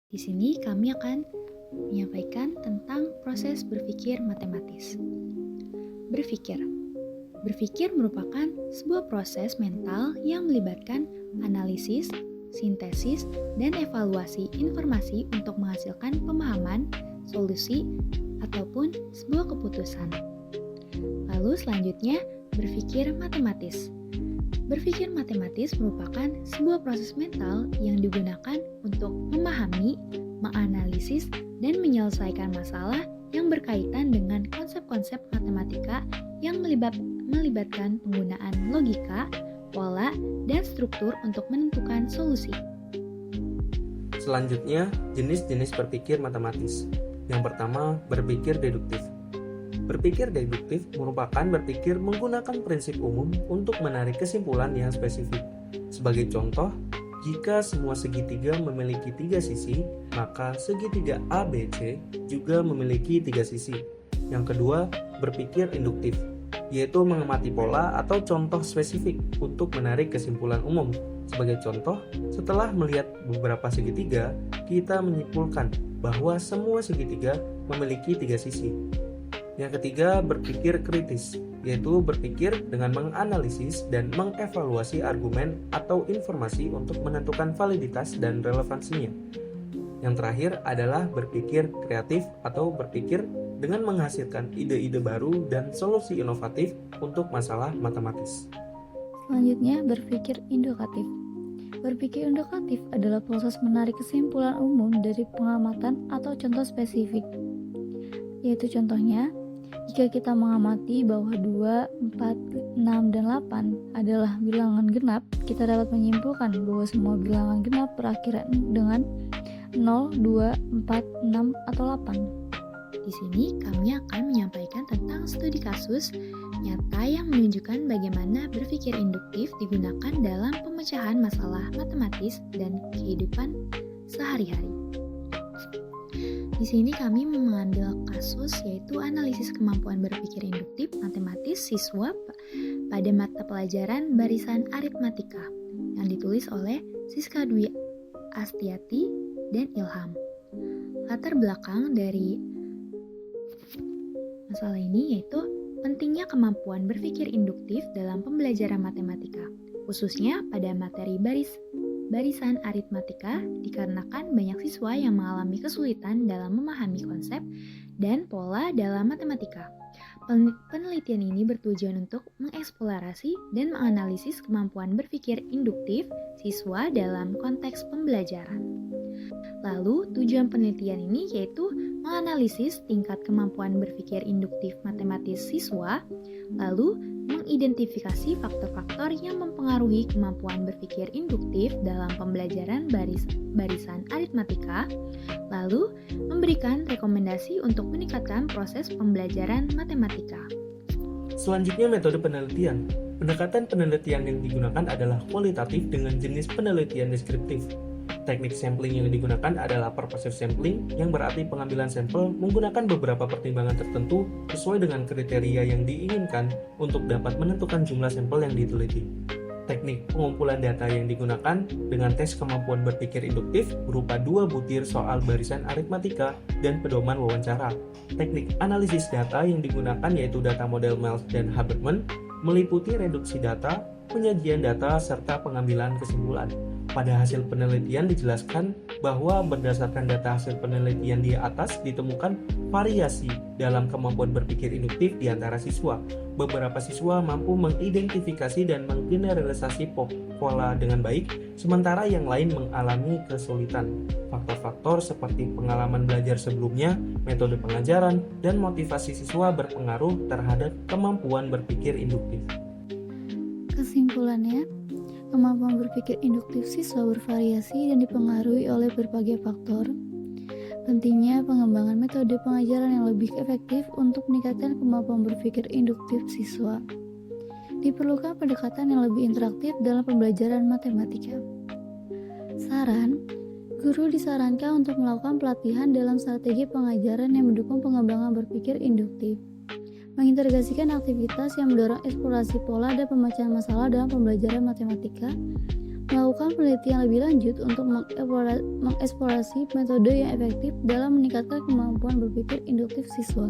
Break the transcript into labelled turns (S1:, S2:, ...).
S1: Di sini kami akan menyampaikan tentang proses berpikir matematis. Berpikir. Berpikir merupakan sebuah proses mental yang melibatkan analisis, sintesis, dan evaluasi informasi untuk menghasilkan pemahaman, solusi, ataupun sebuah keputusan. Lalu selanjutnya, berpikir matematis. Berpikir matematis merupakan sebuah proses mental yang digunakan untuk memahami, menganalisis, dan menyelesaikan masalah yang berkaitan dengan konsep-konsep matematika yang melibatkan penggunaan logika, pola, dan struktur untuk menentukan solusi.
S2: Selanjutnya, jenis-jenis berpikir matematis. Yang pertama, berpikir deduktif. Berpikir deduktif merupakan berpikir menggunakan prinsip umum untuk menarik kesimpulan yang spesifik. Sebagai contoh, jika semua segitiga memiliki 3 sisi, maka segitiga ABC juga memiliki 3 sisi. Yang kedua, berpikir induktif, yaitu mengamati pola atau contoh spesifik untuk menarik kesimpulan umum. Sebagai contoh, setelah melihat beberapa segitiga, kita menyimpulkan bahwa semua segitiga memiliki 3 sisi. Yang ketiga, berpikir kritis, yaitu berpikir dengan menganalisis dan mengevaluasi argumen atau informasi untuk menentukan validitas dan relevansinya. Yang terakhir adalah berpikir kreatif atau berpikir dengan menghasilkan ide-ide baru dan solusi inovatif untuk masalah matematis.
S3: Selanjutnya, berpikir indukatif. Berpikir indukatif adalah proses menarik kesimpulan umum dari pengamatan atau contoh spesifik. Yaitu contohnya, jika kita mengamati bahwa 2, 4, 6, dan 8 adalah bilangan genap, kita dapat menyimpulkan bahwa semua bilangan genap berakhiran dengan 0, 2, 4, 6, atau 8.
S1: Di sini kami akan menyampaikan tentang studi kasus nyata yang menunjukkan bagaimana berpikir induktif digunakan dalam pemecahan masalah matematis dan kehidupan sehari-hari. Di sini kami mengambil kasus yaitu analisis kemampuan berpikir induktif matematis siswa pada mata pelajaran barisan aritmatika yang ditulis oleh Siska Dwi Astiati dan Ilham. Latar belakang dari masalah ini yaitu pentingnya kemampuan berpikir induktif dalam pembelajaran matematika, khususnya pada materi barisan aritmatika dikarenakan banyak siswa yang mengalami kesulitan dalam memahami konsep dan pola dalam matematika. Penelitian ini bertujuan untuk mengeksplorasi dan menganalisis kemampuan berpikir induktif siswa dalam konteks pembelajaran. Lalu, tujuan penelitian ini yaitu menganalisis tingkat kemampuan berpikir induktif matematis siswa, lalu mengidentifikasi faktor-faktor yang mempengaruhi kemampuan berpikir induktif dalam pembelajaran barisan aritmatika, lalu memberikan rekomendasi untuk meningkatkan proses pembelajaran matematika.
S2: Selanjutnya, metode penelitian. Pendekatan penelitian yang digunakan adalah kualitatif dengan jenis penelitian deskriptif. Teknik sampling yang digunakan adalah purposive sampling, yang berarti pengambilan sampel menggunakan beberapa pertimbangan tertentu sesuai dengan kriteria yang diinginkan untuk dapat menentukan jumlah sampel yang diteliti. Teknik pengumpulan data yang digunakan dengan tes kemampuan berpikir induktif berupa 2 butir soal barisan aritmatika dan pedoman wawancara. Teknik analisis data yang digunakan yaitu data model Mills dan Habermas, meliputi reduksi data, penyajian data, serta pengambilan kesimpulan. Pada hasil penelitian dijelaskan bahwa berdasarkan data hasil penelitian di atas ditemukan variasi dalam kemampuan berpikir induktif di antara siswa. Beberapa siswa mampu mengidentifikasi dan menggeneralisasi pola dengan baik, sementara yang lain mengalami kesulitan. Faktor-faktor seperti pengalaman belajar sebelumnya, metode pengajaran, dan motivasi siswa berpengaruh terhadap kemampuan berpikir induktif.
S3: Kesimpulannya, kemampuan berpikir induktif siswa bervariasi dan dipengaruhi oleh berbagai faktor. Pentingnya pengembangan metode pengajaran yang lebih efektif untuk meningkatkan kemampuan berpikir induktif siswa. Diperlukan pendekatan yang lebih interaktif dalam pembelajaran matematika. Saran, guru disarankan untuk melakukan pelatihan dalam strategi pengajaran yang mendukung pengembangan berpikir induktif. Mengintegrasikan aktivitas yang mendorong eksplorasi pola dan pemecahan masalah dalam pembelajaran matematika, melakukan penelitian lebih lanjut untuk mengeksplorasi metode yang efektif dalam meningkatkan kemampuan berpikir induktif siswa.